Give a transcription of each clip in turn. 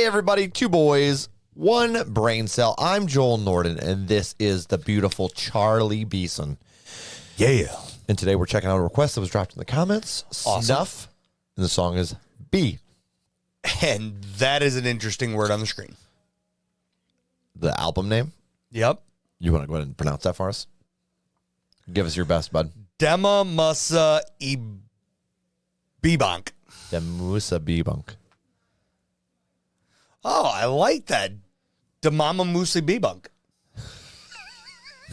Hey, everybody, two boys, one brain cell. I'm Joel Norden, and this is the beautiful Charlie Beeson. Yeah. And today we're checking out a request that was dropped in the comments. Awesome. Snuff, and the song is B. And that is an interesting word on the screen. The album name? Yep. You want to go ahead and pronounce that for us? Give us your best, bud. Dema Musa E Bebunk. The Musa B-Bunk. Oh, I like that. Demama Musa Bebunk.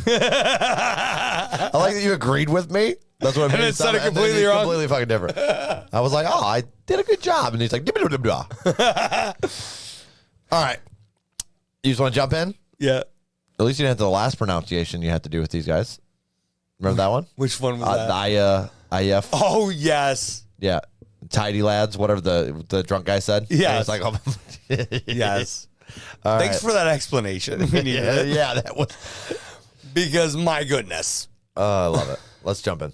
I like that you agreed with me. That's what I And made it sounded completely wrong. Completely fucking different. I was like, oh, I did a good job. And he's like, all right. You just want to jump in? Yeah. At least you didn't have the last pronunciation you had to do with these guys. Remember that one? Which one was that? The IF. Oh, yes. Yeah. Tidy lads, whatever the drunk guy said. Yes. It was like, oh. Yes. All Thanks right. for that explanation. We needed it. Yeah, that was. Because, my goodness. I love it. Let's jump in.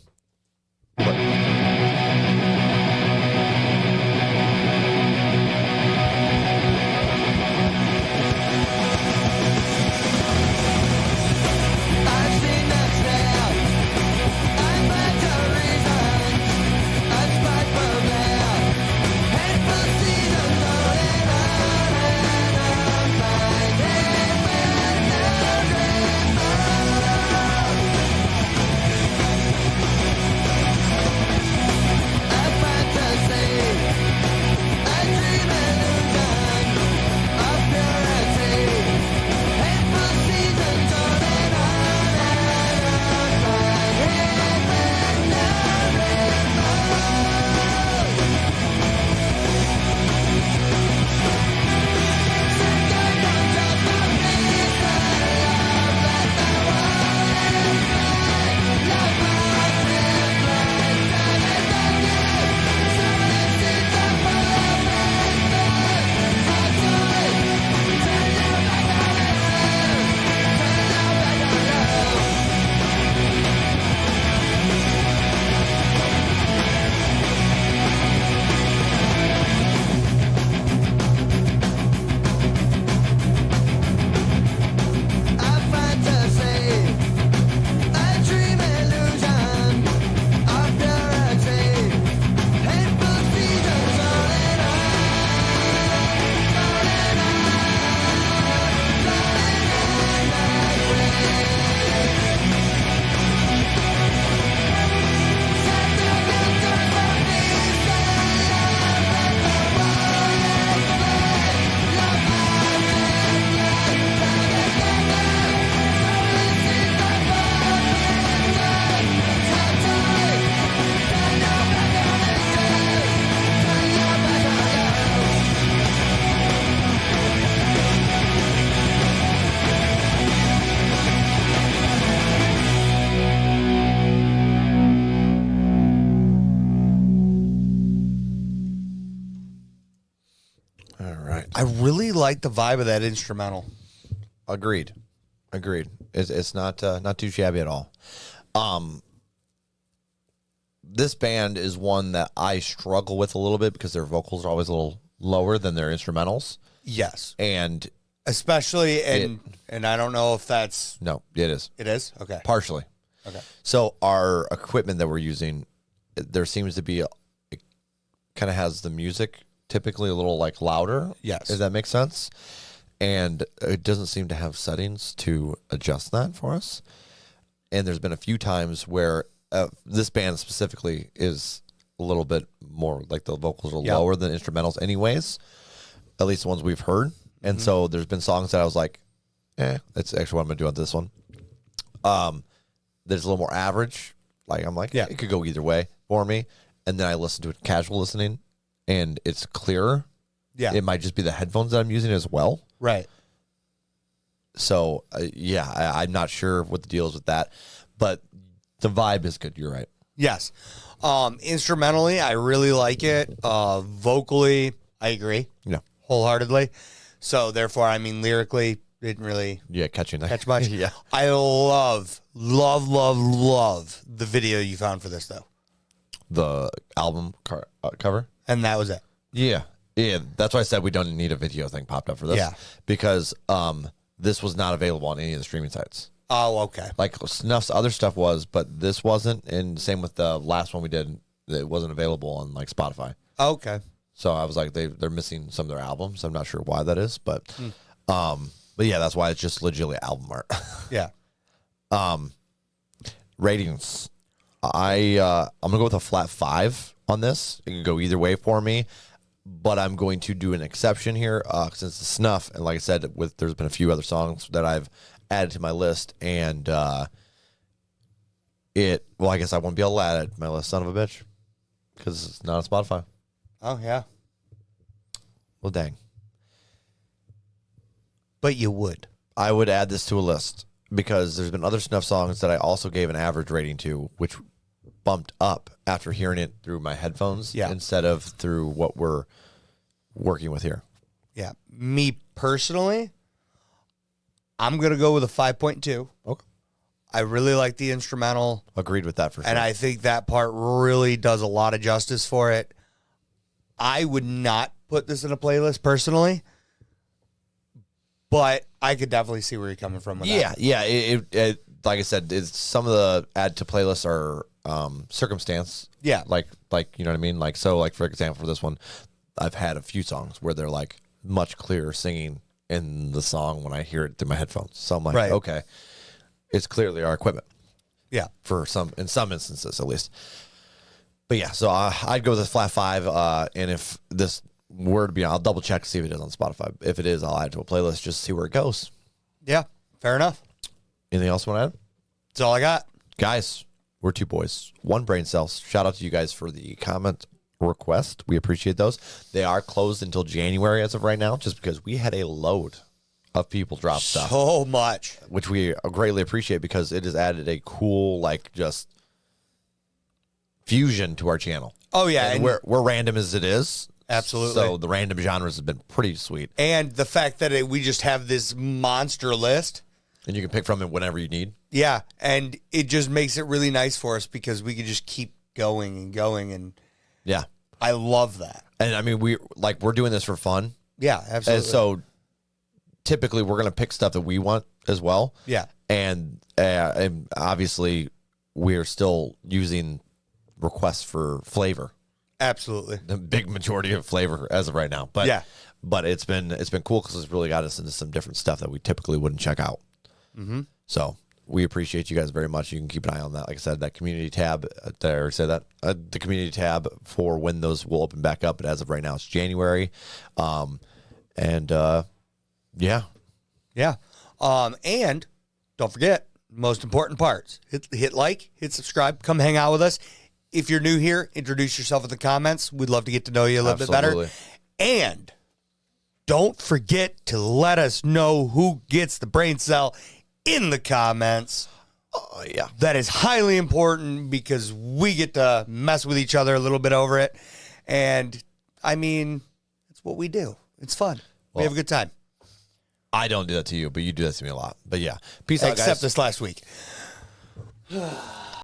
I really like the vibe of that instrumental. Agreed. It's not too shabby at all. This band is one that I struggle with a little bit because their vocals are always a little lower than their instrumentals. Yes. And especially, and I don't know if that's... No, it is. It is? Okay. Partially. Okay. So our equipment that we're using, there seems to be, it kind of has the music typically a little like louder. Yes. Does that make sense? And it doesn't seem to have settings to adjust that for us. And there's been a few times where this band specifically is a little bit more like the vocals are lower than instrumentals anyways, at least the ones we've heard. And so there's been songs that I was like, that's actually what I'm going to do on this one. There's a little more average. Like I'm like, it could go either way for me. And then I listen to it casual listening and it's clearer. Yeah. It might just be the headphones that I'm using as well. Right. So, I'm not sure what the deal is with that, but the vibe is good. You're right. Yes. Instrumentally, I really like it. Vocally, I agree. Yeah. Wholeheartedly. So, therefore, I mean, lyrically, didn't really catch much. Yeah. I love the video you found for this, though. The album cover. And that was it. Yeah. Yeah, that's why I said we don't need a video thing popped up for this. Yeah. Because this was not available on any of the streaming sites. Oh, okay. Like Snuff's other stuff was, but this wasn't. And same with the last one we did. It wasn't available on like Spotify. Okay. So I was like, they're missing some of their albums. I'm not sure why that is, but yeah, that's why it's just legitimately album art. Yeah. Ratings. I'm gonna go with a flat 5 on this. It can go either way for me, but I'm going to do an exception here since it's Snuff, and like I said, there's been a few other songs that I've added to my list, and I guess I won't be able to add it to my list, son of a bitch, because it's not on Spotify. Oh yeah. Well, dang. But you would. I would add this to a list because there's been other Snuff songs that I also gave an average rating to, which bumped up after hearing it through my headphones instead of through what we're working with here. Yeah. Me personally, I'm going to go with a 5.2. Okay. I really like the instrumental. Agreed with that for sure. And I think that part really does a lot of justice for it. I would not put this in a playlist personally, but I could definitely see where you're coming from with that. Yeah. It like I said, some of the add to playlists are circumstance. Yeah. Like you know what I mean? Like, so like for example, for this one, I've had a few songs where they're like much clearer singing in the song when I hear it through my headphones. So I'm like, right. Okay, it's clearly our equipment. Yeah. In some instances at least. But yeah, so I'd go with a flat 5. And if this were to be, I'll double check to see if it is on Spotify. If it is, I'll add it to a playlist just to see where it goes. Yeah. Fair enough. Anything else you want to add? That's all I got. Guys, we're 2 boys, 1 brain cell. Shout out to you guys for the comment request. We appreciate those. They are closed until January as of right now, just because we had a load of people drop stuff. So much. Which we greatly appreciate because it has added a cool, like, just fusion to our channel. Oh, yeah. And we're random as it is. Absolutely. So the random genres have been pretty sweet. And the fact that we just have this monster list. And you can pick from it whenever you need. Yeah. And it just makes it really nice for us because we can just keep going and going. And yeah, I love that. And I mean, we're doing this for fun. Yeah, absolutely. And so typically we're going to pick stuff that we want as well. Yeah. And obviously we're still using requests for flavor. Absolutely. The big majority of flavor as of right now. But yeah. But it's been cool because it's really got us into some different stuff that we typically wouldn't check out. Mm-hmm. So we appreciate you guys very much. You can keep an eye on that. Like I said, that community tab, did I already say that? The community tab for when those will open back up. But as of right now, it's January. Yeah. Yeah. And don't forget, most important parts. Hit like, hit subscribe, come hang out with us. If you're new here, introduce yourself in the comments. We'd love to get to know you a little bit better. And don't forget to let us know who gets the brain cell in the comments. Oh, yeah. That is highly important because we get to mess with each other a little bit over it. And, I mean, it's what we do. It's fun. We have a good time. I don't do that to you, but you do that to me a lot. But, yeah. Peace out, guys. Except this last week.